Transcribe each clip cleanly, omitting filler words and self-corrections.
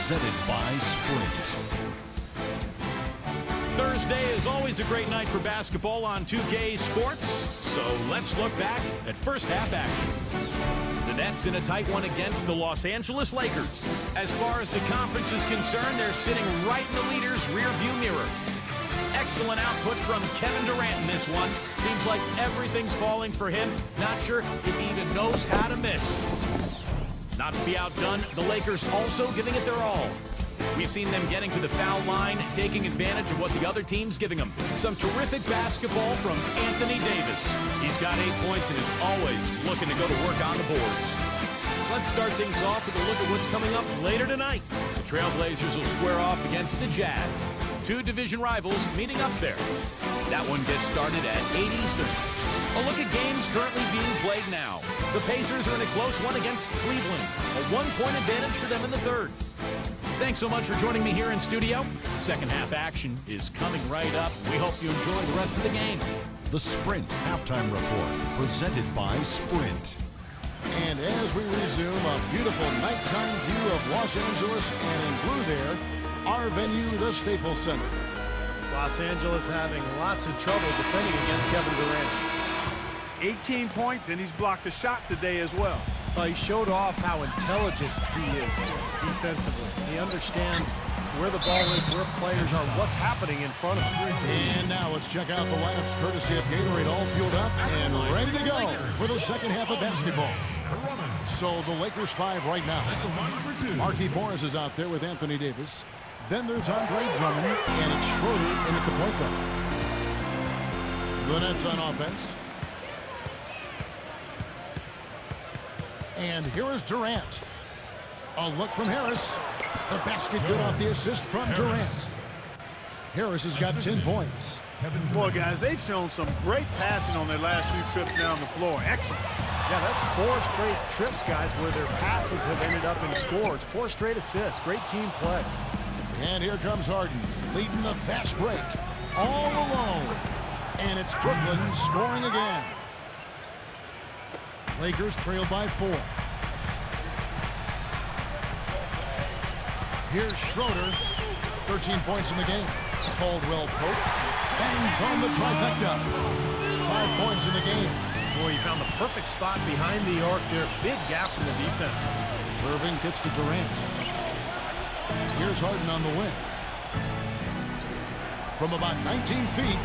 presented by Sprint. Thursday is always a great night for basketball on 2K Sports, so let's look back at first half action. The Nets in a tight one against the Los Angeles Lakers. As far as the conference is concerned, they're sitting right in the leader's rearview mirror. Excellent output from Kevin Durant in this one. Seems like everything's falling for him. Not sure if he even knows how to miss. Not to be outdone, the Lakers also giving it their all. We've seen them getting to the foul line, taking advantage of what the other team's giving them. Some terrific basketball from Anthony Davis. He's got 8 points and is always looking to go to work on the boards. Let's start things off with a look at what's coming up later tonight. The Trailblazers will square off against the Jazz. Two division rivals meeting up there. That one gets started at 8 Eastern. A look at games currently being played now. The Pacers are in a close one against Cleveland. A 1-point advantage for them in the third. Thanks so much for joining me here in studio. Second half action is coming right up. We hope you enjoy the rest of the game. The Sprint Halftime Report, presented by Sprint. And as we resume a beautiful nighttime view of Los Angeles, and in blue there, our venue, the Staples Center. Los Angeles having lots of trouble defending against Kevin Durant. 18 points, and he's blocked a shot today as well. He showed off how intelligent he is defensively. He understands where the ball is, where players are, what's happening in front of him. And now let's check out the lineups courtesy of Gatorade, all fueled up and ready to go for the second half of basketball. So the Lakers 5 right now. Marquise Morris is out there with Anthony Davis. Then there's Andre Drummond, and it's Schroeder in at the point guard. The Nets on offense. And here is Durant. A look from Harris. The basket good off the assist from Durant. Harris has got 10 points. Boy, guys, they've shown some great passing on their last few trips down the floor. Excellent. Yeah, that's 4 straight trips, guys, where their passes have ended up in scores. 4 straight assists. Great team play. And here comes Harden, leading the fast break. All alone. And it's Brooklyn scoring again. Lakers trail by 4. Here's Schroeder. 13 points in the game. Caldwell Pope bangs home the trifecta. 5 points in the game. Boy, he found the perfect spot behind the arc there. Big gap in the defense. Irving gets to Durant. Here's Harden on the wing. From about 19 feet.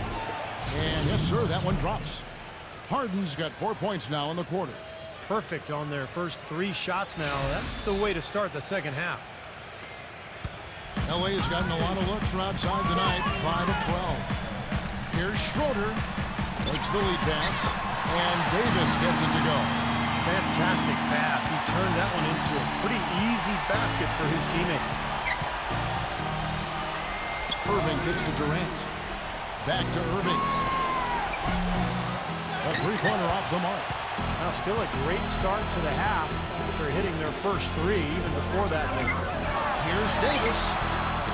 And yes, sir, that one drops. Harden's got 4 points now in the quarter. Perfect on their first 3 shots now. That's the way to start the second half. LA has gotten a lot of looks from outside tonight. 5 of 12. Here's Schroeder. Takes the lead pass. And Davis gets it to go. Fantastic pass. He turned that one into a pretty easy basket for his teammate. Irving gets to Durant. Back to Irving. A three-pointer off the mark. Now still a great start to the half after hitting their first 3 even before that miss. Here's Davis.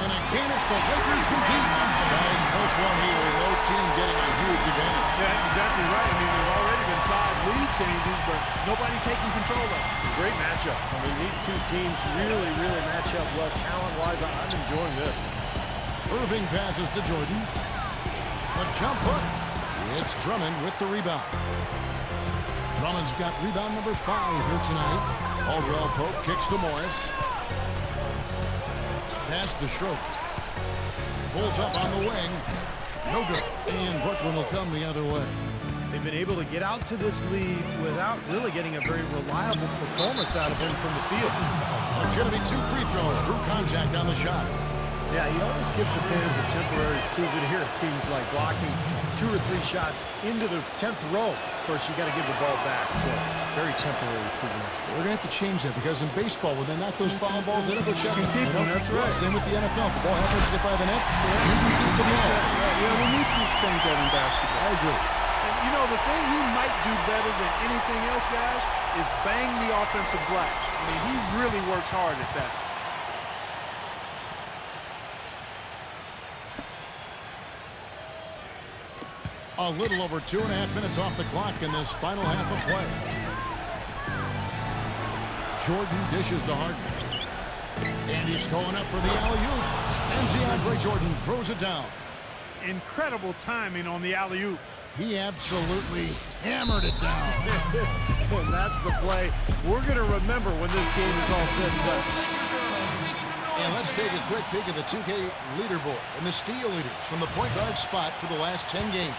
And again, it's the Lakers from deep. Nice first one here. No team getting a huge advantage. Yeah, that's exactly right. I mean, there's already been 5 lead changes, but nobody taking control of it. Great matchup. I mean, these two teams really match up well talent-wise. I'm enjoying this. Irving passes to Jordan. The jump hook. It's Drummond with the rebound. Drummond's got rebound number 5 here tonight. Caldwell Pope kicks to Morris. Pass to Schroeder. Pulls up on the wing. No good. And Brooklyn will come the other way. They've been able to get out to this lead without really getting a very reliable performance out of him from the field. It's going to be 2 free throws. Drew contact on the shot. Yeah, he always gives the fans a temporary souvenir, it seems like, blocking 2 or 3 shots into the 10th row. Of course, you got to give the ball back, so very temporary souvenir. We're going to have to change that because in baseball, when they knock those foul balls, they don't go checking. Keep them, that's right. Same with the NFL. If the ball happens to get by the net, Yeah, we need to change that in basketball. I agree. And, you know, the thing he might do better than anything else, guys, is bang the offensive glass. I mean, he really works hard at that. A little over 2.5 minutes off the clock in this final half of play. Jordan dishes to Harden. And he's going up for the alley-oop. And DeAndre Jordan throws it down. Incredible timing on the alley-oop. He absolutely hammered it down. And that's the play we're going to remember when this game is all said and done. And let's take a quick peek at the 2K leaderboard and the steal leaders from the point guard spot for the last 10 games.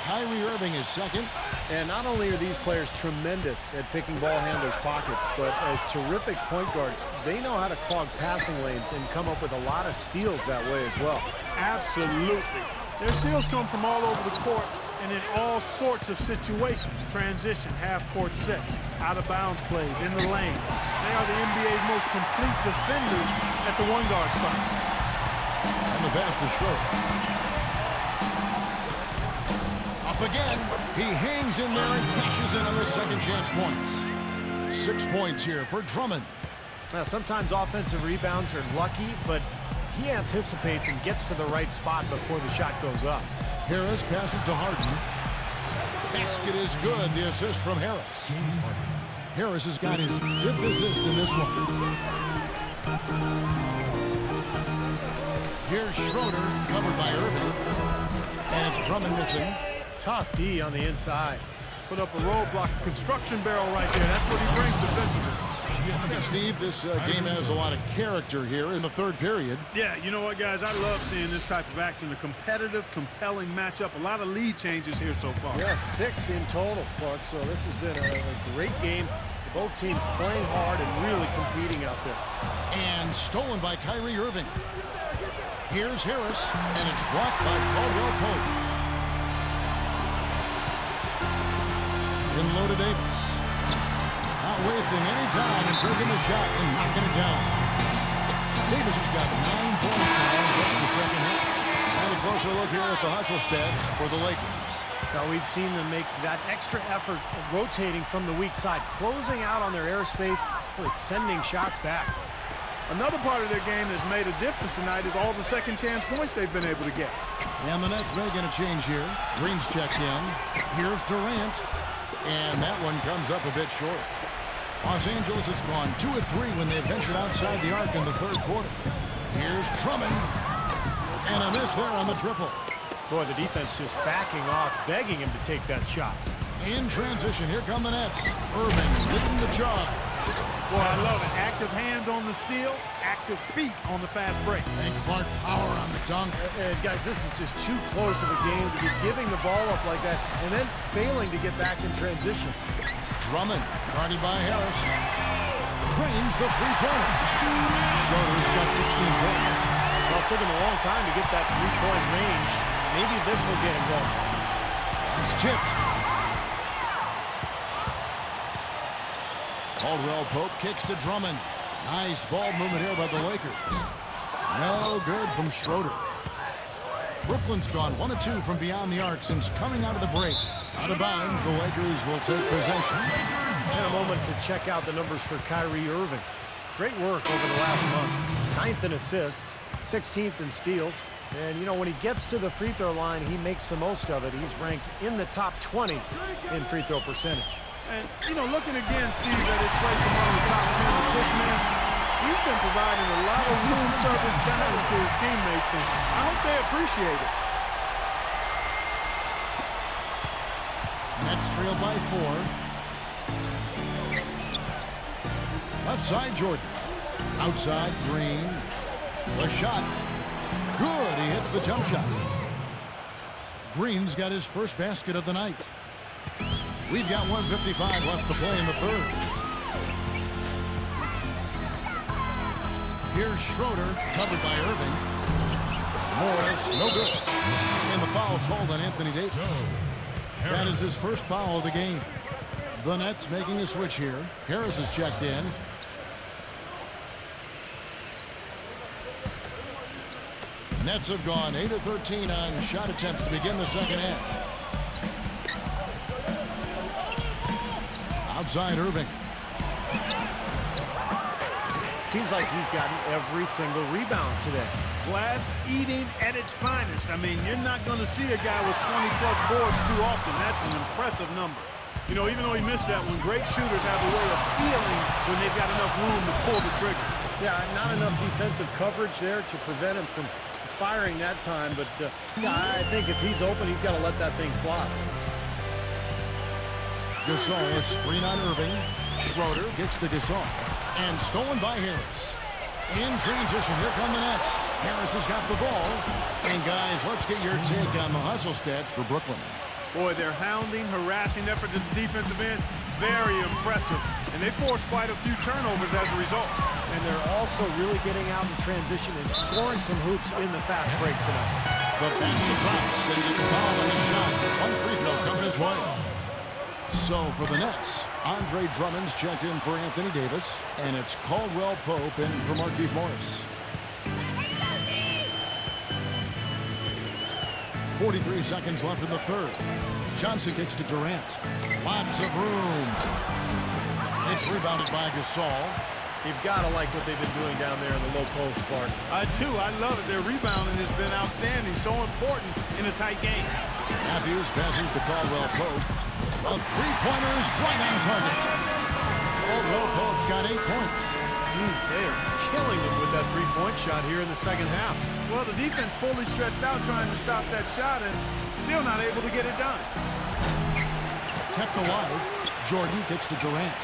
Kyrie Irving is second. And not only are these players tremendous at picking ball handlers' pockets, but as terrific point guards, they know how to clog passing lanes and come up with a lot of steals that way as well. Absolutely. Their steals come from all over the court and in all sorts of situations. Transition, half-court sets, out-of-bounds plays, in the lane. They are the NBA's most complete defenders at the one-guard spot. And the pass to Schroeder. Up again. He hangs in there and cashes in on the second chance points. 6 points here for Drummond. Now, sometimes offensive rebounds are lucky, but he anticipates and gets to the right spot before the shot goes up. Harris passes to Harden. Basket is good. The assist from Harris. Harris has got his 5th assist in this one. Here's Schroeder, covered by Irving. And it's Drummond missing. Tough D on the inside. Put up a roadblock, a construction barrel right there. That's what he brings defensively. Steve, this game has a lot of character here in the third period. Yeah, you know what, guys? I love seeing this type of action. A competitive, compelling matchup. A lot of lead changes here so far. Yeah, 6 in total, Clark. So this has been a great game. Both teams playing hard and really competing out there. And stolen by Kyrie Irving. Here's Harris, and it's blocked by Caldwell Pope. In low to Davis. Not wasting any time and taking the shot and knocking it down. Davis has got 9 points now in just the second half. And a closer look here at the hustle stats for the Lakers. Now we've seen them make that extra effort rotating from the weak side, closing out on their airspace, really sending shots back. Another part of their game that's made a difference tonight is all the second chance points they've been able to get. And the Nets making a change here. Green's checked in. Here's Durant. And that one comes up a bit short. Los Angeles has gone 2 of 3 when they ventured outside the arc in the third quarter. Here's Drummond. And a miss there on the triple. Boy, the defense just backing off, begging him to take that shot. In transition, here come the Nets. Irving leading the charge. Boy, I love it. Active hands on the steal, active feet on the fast break. And Clark power on the dunk. Guys, this is just too close of a game to be giving the ball up like that and then failing to get back in transition. Drummond, guarded by Harris. Drains the three-pointer. Schroeder's got 16 points. Well, it took him a long time to get that three-point range. Maybe this will get him going. It's tipped. Caldwell Pope kicks to Drummond. Nice ball movement here by the Lakers. No good from Schroeder. Brooklyn's gone 1 of 2 from beyond the arc since coming out of the break. Out of bounds, the Lakers will take possession. And a moment to check out the numbers for Kyrie Irving. Great work over the last month. 9th in assists, 16th in steals. And, you know, when he gets to the free throw line, he makes the most of it. He's ranked in the top 20 in free throw percentage. And, you know, looking again, Steve, at his place among the top 10 assist men, he's been providing a lot of room service dimes to his teammates, and I hope they appreciate it. Nets trail by 4. Left side, Jordan. Outside, Green. The shot. Good. He hits the jump shot. Green's got his first basket of the night. We've got 1:55 left to play in the third. Here's Schroeder, covered by Irving. Morris, no good. And the foul called on Anthony Davis. That is his first foul of the game. The Nets making a switch here. Harris is checked in. Nets have gone 8 of 13 on shot attempts to begin the second half. Outside Irving. Seems like he's gotten every single rebound today. Glass eating at its finest. I mean, you're not going to see a guy with 20-plus boards too often. That's an impressive number. You know, even though he missed that one, great shooters have a way of feeling when they've got enough room to pull the trigger. Yeah, not enough defensive coverage there to prevent him from firing that time, but yeah, I think if he's open, he's got to let that thing fly. Gasol, screen on Irving. Schroeder gets to Gasol. And stolen by Harris. In transition, here come the Nets. Harris has got the ball. And guys, let's get your take on the hustle stats for Brooklyn. Boy, their hounding, harassing effort at the defensive end, very impressive. And they forced quite a few turnovers as a result. And they're also really getting out in transition and scoring some hoops in the fast break tonight. The basket drops, and he gets fouled on his shot. One free throw coming his way. So for the Nets, Andre Drummond's checked in for Anthony Davis, and it's Caldwell Pope in for Markieff Morris. 43 seconds left in the third. Johnson kicks to Durant. Lots of room. It's rebounded by Gasol. You've got to like what they've been doing down there in the low post, Clark. I do. I love it. Their rebounding has been outstanding. So important in a tight game. Matthews passes to Caldwell Pope. A three-pointer is right on target. Caldwell Pope's got 8 points. They are killing them with that three-point shot here in the second half. Well, the defense fully stretched out trying to stop that shot and still not able to get it done. Kept alive. Jordan kicks to Durant.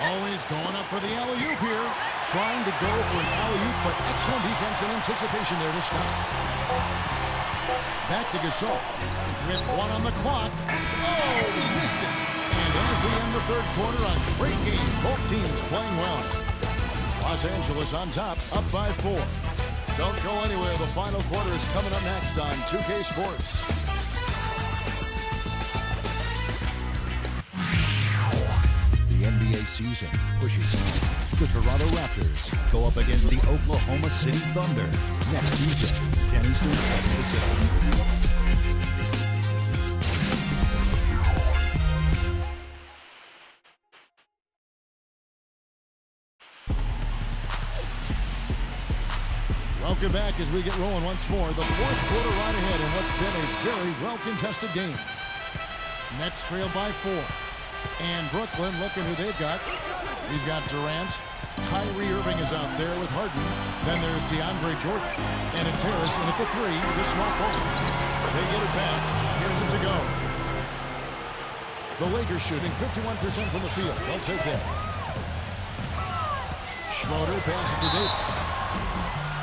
Always going up for the alley-oop here. Trying to go for an alley-oop, but excellent defense and anticipation there to stop. Back to Gasol. With 1 on the clock. Oh, he missed it. And as we end the third quarter, a great game. Both teams playing well. Los Angeles on top, up by 4. Don't go anywhere. The final quarter is coming up next on 2K Sports. The NBA season pushes on. The Toronto Raptors go up against the Oklahoma City Thunder next Tuesday, 10 Eastern, 7 Pacific. Welcome back as we get rolling once more. The fourth quarter right ahead in what's been a very well-contested game. Nets trail by 4. And Brooklyn, looking who they've got. We've got Durant. Kyrie Irving is out there with Harden. Then there's DeAndre Jordan. And it's Harrison at the 3, the small forward. They get it back. Here's it to go. The Lakers shooting 51% from the field. They'll take that. Schroeder passes to Davis.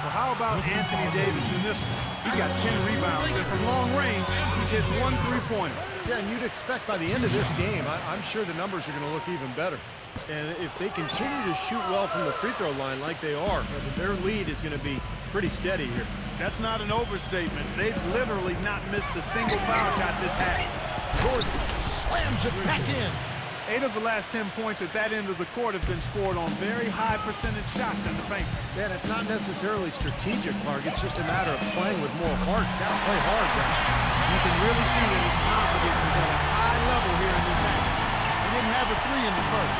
Well, how about Anthony Davis in this one? He's got 10 rebounds, and from long range, he's hit 1 3-pointer. Yeah, and you'd expect by the end of this game, I'm sure the numbers are going to look even better. And if they continue to shoot well from the free throw line like they are, their lead is going to be pretty steady here. That's not an overstatement. They've literally not missed a single foul shot this half. Jordan slams it back in. 8 of the last 10 points at that end of the court have been scored on very high percentage shots in the paint. Man, it's not necessarily strategic, Mark. It's just a matter of playing with more heart. Got to play hard, guys. You can really see that his confidence is at a high level here in this half. He didn't have a 3 in the first.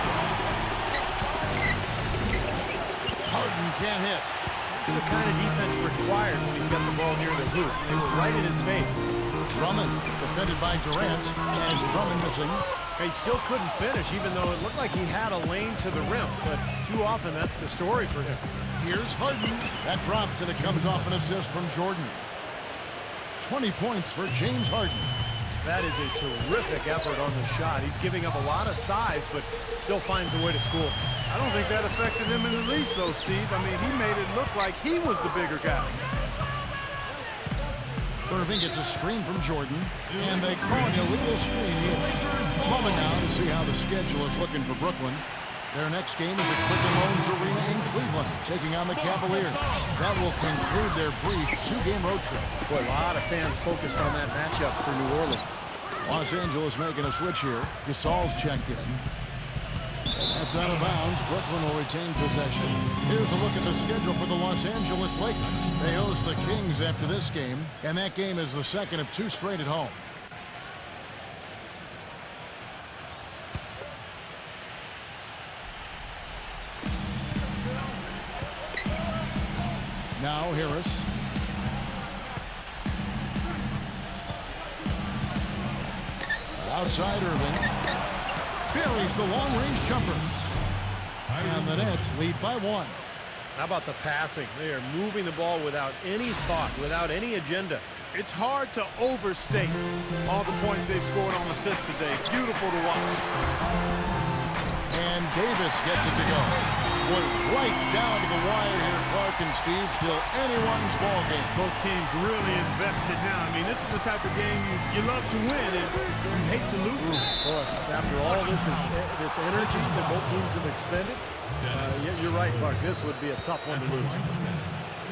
Harden can't hit. It's the kind of defense required when he's got the ball near the hoop. They were right in his face. Drummond defended by Durant. As Drummond missing. He still couldn't finish, even though it looked like he had a lane to the rim. But too often, that's the story for him. Here's Harden. That drops, and it comes off an assist from Jordan. 20 points for James Harden. That is a terrific effort on the shot. He's giving up a lot of size, but still finds a way to score. I don't think that affected him in the least, though, Steve. I mean, he made it look like he was the bigger guy. Irving gets a screen from Jordan, and they call an illegal screen here. Moment now to see how the schedule is looking for Brooklyn. Their next game is at Quicken Loans Arena in Cleveland, taking on the Cavaliers. That will conclude their brief 2-game road trip. Boy, a lot of fans focused on that matchup for New Orleans. Los Angeles making a switch here. Gasol's checked in. That's out of bounds. Brooklyn will retain possession. Here's a look at the schedule for the Los Angeles Lakers. They host the Kings after this game, and that game is the second of 2 straight at home. Now Harris. Outside Irving. Buries the long-range jumper. And the Nets lead by 1. How about the passing? They are moving the ball without any thought, without any agenda. It's hard to overstate all the points they've scored on assists today. Beautiful to watch. And Davis gets it to go. Boy, right down to the wire here, Clark and Steve. Still anyone's ball game. Both teams really invested now. I mean, this is the type of game you love to win and you hate to lose it. Boy, after all this energy that both teams have expended, you're right, Clark. This would be a tough one to lose.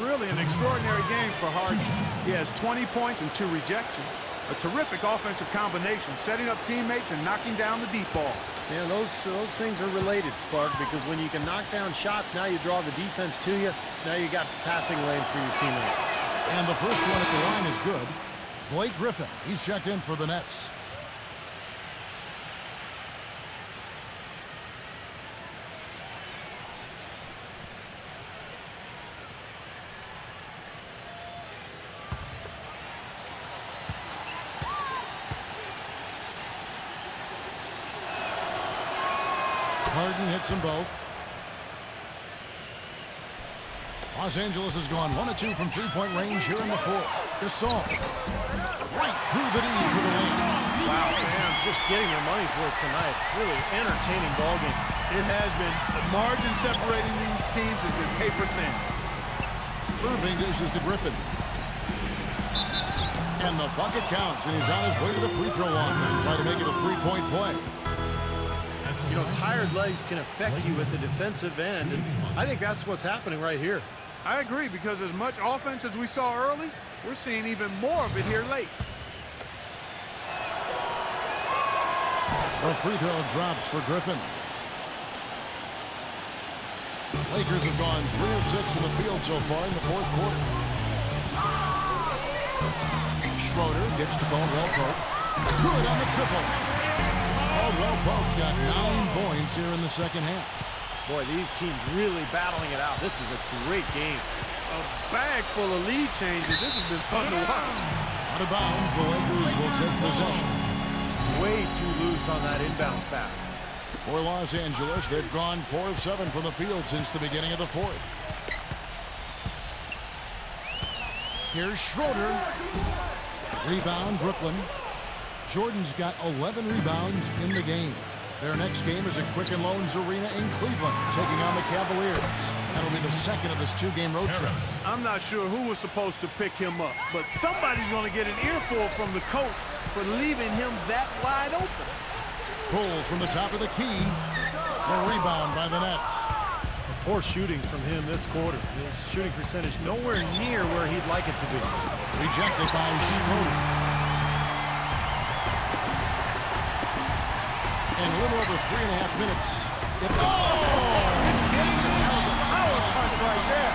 Really an extraordinary game for Harden. He has 20 points and 2 rejections. A terrific offensive combination, setting up teammates and knocking down the deep ball. Yeah, those things are related, Clark, because when you can knock down shots, now you draw the defense to you. Now you got passing lanes for your teammates. And the first one at the line is good. Blake Griffin, he's checked in for the Nets. Harden hits them both. Los Angeles has gone 1 of 2 from three-point range here in the fourth. Gasol right through the D for the win. Wow, fans just getting their money's worth tonight. Really entertaining ball game. It has been. The margin separating these teams has been paper thin. Irving dishes to Griffin. And the bucket counts, and he's on his way to the free throw line. Try to make it a three-point play. You know, tired legs can affect you at the defensive end, and I think that's what's happening right here. I agree, because as much offense as we saw early, we're seeing even more of it here late. The free throw drops for Griffin. Lakers have gone 3 of 6 in the field so far in the fourth quarter. Schroeder gets to Caldwell Pope. Good on the triple. Caldwell Pope's got 9 points here in the second half. Boy, these teams really battling it out. This is a great game. A bag full of lead changes. This has been fun to watch. Out of bounds, the Lakers will take possession. Way too loose on that inbounds pass. For Los Angeles, they've gone 4 of 7 from the field since the beginning of the fourth. Here's Schroeder. Rebound, Brooklyn. Jordan's got 11 rebounds in the game. Their next game is at Quicken Loans Arena in Cleveland, taking on the Cavaliers. That'll be the second of this 2-game road trip. I'm not sure who was supposed to pick him up, but somebody's going to get an earful from the coach for leaving him that wide open. Pull from the top of the key. A rebound by the Nets. Poor shooting from him this quarter. His shooting percentage nowhere near where he'd like it to be. Rejected by Schroeder. In a little over 3.5 minutes. That was a power punch right there.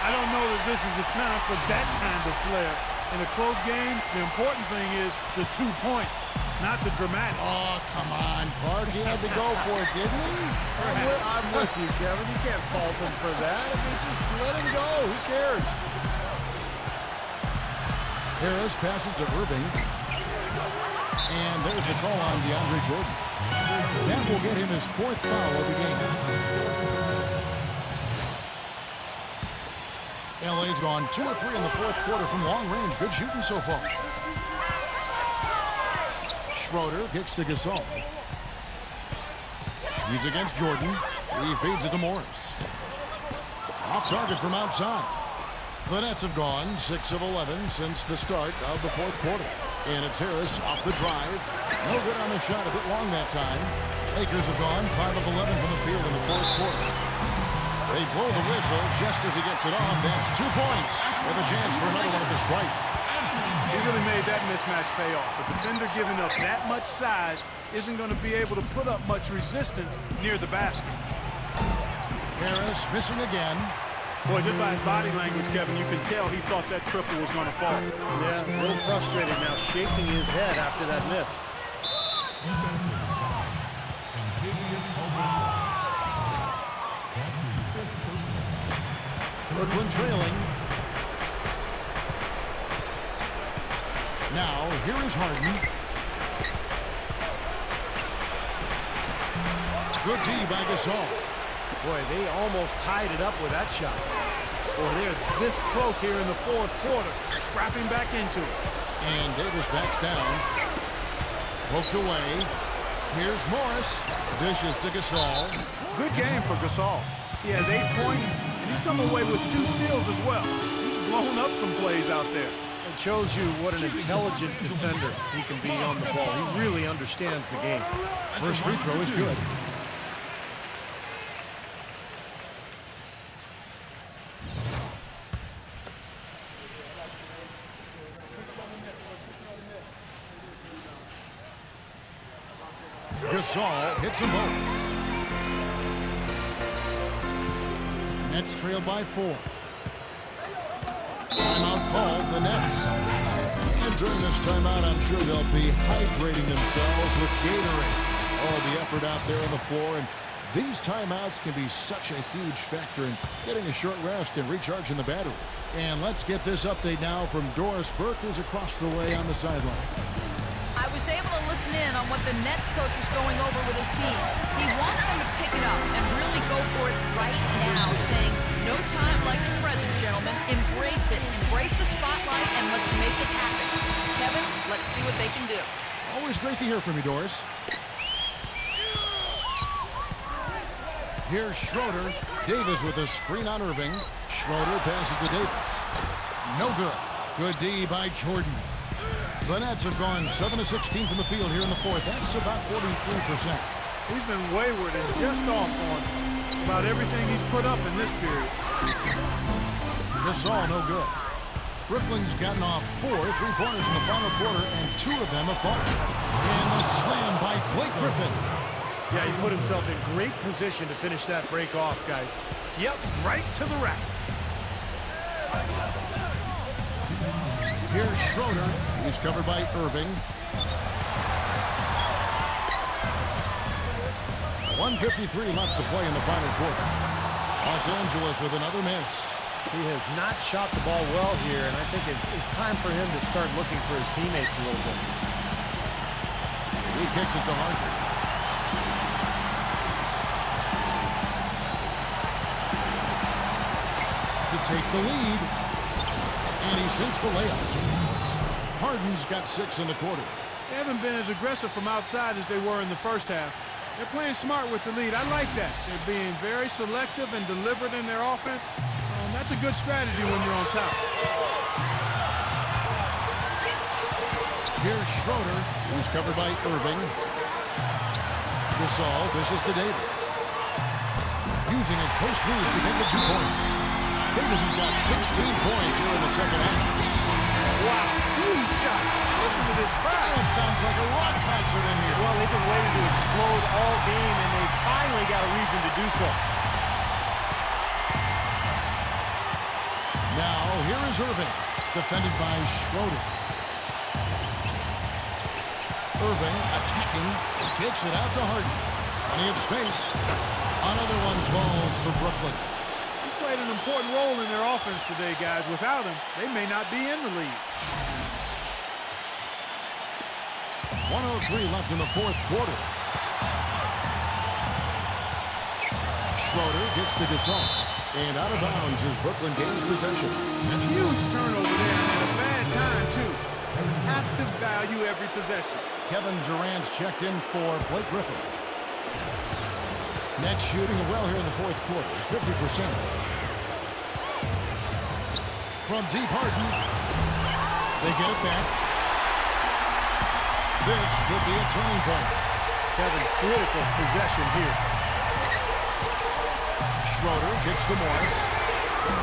I don't know that this is the time for that kind of flair. In a close game, the important thing is the 2 points, not the dramatic. Oh, come on, Clark. He had to go for it, didn't he? I'm with you, Kevin. You can't fault him for that. I mean, just let him go. Who cares? Harris passes to Irving. And there's the call on DeAndre Jordan. That will get him his 4th foul of the game. LA's gone 2 of 3 in the fourth quarter from long range. Good shooting so far. Schroeder kicks to Gasol. He's against Jordan. He feeds it to Morris. Off target from outside. The Nets have gone 6 of 11 since the start of the fourth quarter. And it's Harris off the drive. No good on the shot, a bit long that time. Lakers have gone 5 of 11 from the field in the fourth quarter. They blow the whistle just as he gets it off. That's 2 points with a chance for another one at the stripe. He really made that mismatch pay off. A defender giving up that much size isn't going to be able to put up much resistance near the basket. Harris missing again. Boy, just by his body language, Kevin, you can tell he thought that triple was going to fall. Yeah, a little frustrated now, shaking his head after that miss. Brooklyn trailing. Now, here is Harden. Good D by Gasol. Boy, they almost tied it up with that shot. Boy, they're this close here in the fourth quarter. Scrapping back into it. And Davis backs down. Poked away. Here's Morris. Dishes to Gasol. Good game for Gasol. He has 8 points, and he's come away with 2 steals as well. He's blown up some plays out there. It shows you what an intelligent defender he can be on the ball. He really understands the game. First free throw is good. Gasol hits them both. Nets trail by 4. Timeout called, the Nets. And during this timeout, I'm sure they'll be hydrating themselves with Gatorade. Oh, the effort out there on the floor. And these timeouts can be such a huge factor in getting a short rest and recharging the battery. And let's get this update now from Doris Burke, who's across the way on the sideline. I was able to listen in on what the Nets coach was going over with his team. He wants them to pick it up and really go for it right now, saying, no time like the present, gentlemen. Embrace it. Embrace the spotlight, and let's make it happen. Kevin, let's see what they can do. Always great to hear from you, Doris. Here's Schroeder. Davis with a screen on Irving. Schroeder passes to Davis. No good. Good D by Jordan. The Nets have gone 7 of 16 from the field here in the fourth. That's about 43%. He's been wayward and just off on about everything he's put up in this period. Gasol no good. Brooklyn's gotten off 4 3-pointers in the final quarter, and 2 of them have fallen. And the slam by Blake Griffin. Yeah, he put himself in great position to finish that break off, guys. Yep, right to the rack. Here's Schroeder. He's covered by Irving. 1:53 left to play in the final quarter. Los Angeles with another miss. He has not shot the ball well here, and I think it's time for him to start looking for his teammates a little bit. He kicks it to Harden. To take the lead. And he sinks the layup. Harden's got 6 in the quarter. They haven't been as aggressive from outside as they were in the first half. They're playing smart with the lead. I like that. They're being very selective and deliberate in their offense. That's a good strategy when you're on top. Here's Schroeder, who's covered by Irving. Gasol dishes to Davis. Using his post moves to get the 2 points. Davis has got 16 points here in the second half. Wow, huge shot. Listen to this crowd. It sounds like a rock concert in here. Well, they've been waiting to explode all game, and they finally got a reason to do so. Now, here is Irving, defended by Schroeder. Irving attacking, kicks it out to Harden. Plenty of space. Another one falls for Brooklyn. He's played an important role in their offense today, guys. Without him, they may not be in the lead. 1:03 left in the fourth quarter. Schroeder gets to Gasol. And out of bounds as Brooklyn gains possession. A huge turnover there, and at a bad time, too. Have to value every possession. Kevin Durant's checked in for Blake Griffin. Nets shooting well here in the fourth quarter, 50%. From deep, Harden. They get it back. This could be a turning point. Kevin, critical possession here. Schroeder kicks to Morris.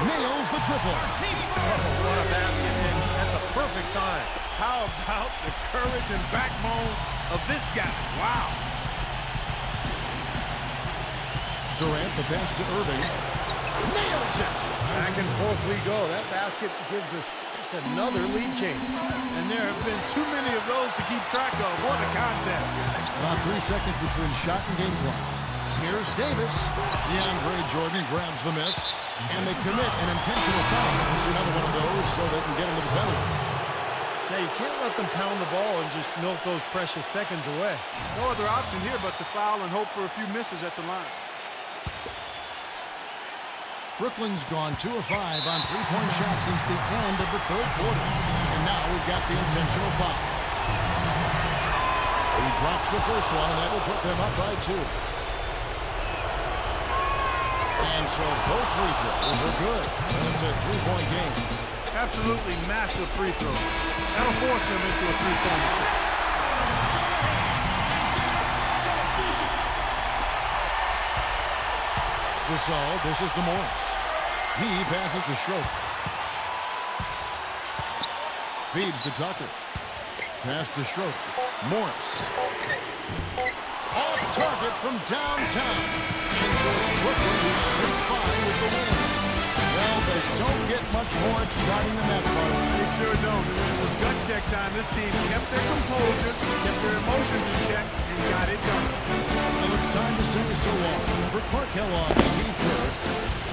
Nails the triple. Oh, what a basket, and at the perfect time. How about the courage and backbone of this guy? Wow. Durant, the pass to Irving. Nails it. Back and forth we go. That basket gives us just another lead change. And there have been too many of those to keep track of. What a contest. About 3 seconds between shot and game clock. Here's Davis. DeAndre Jordan grabs the miss. And they commit an intentional foul. This is another one of those so they can get into the penalty. Now, you can't let them pound the ball and just milk those precious seconds away. No other option here but to foul and hope for a few misses at the line. Brooklyn's gone 2 of 5 on three-point shots since the end of the third quarter. And now we've got the intentional foul. He drops the first one, and that will put them up by 2. And so both free throws are good. And it's a three-point game. Absolutely massive free throw. That'll force them into a three-point. Gasol dishes to Morris. He passes to Schroeder. Feeds to Tucker. Pass to Schroeder. Morris. Off target from downtown. And so it's Brooklyn who scrapes by with the win. Well, they don't get much more exciting than that part. They sure don't. And with gut check time, this team kept their composure, kept their emotions in check, and got it done. And it's time to say so long for Clark Kellogg, Steve Kerr,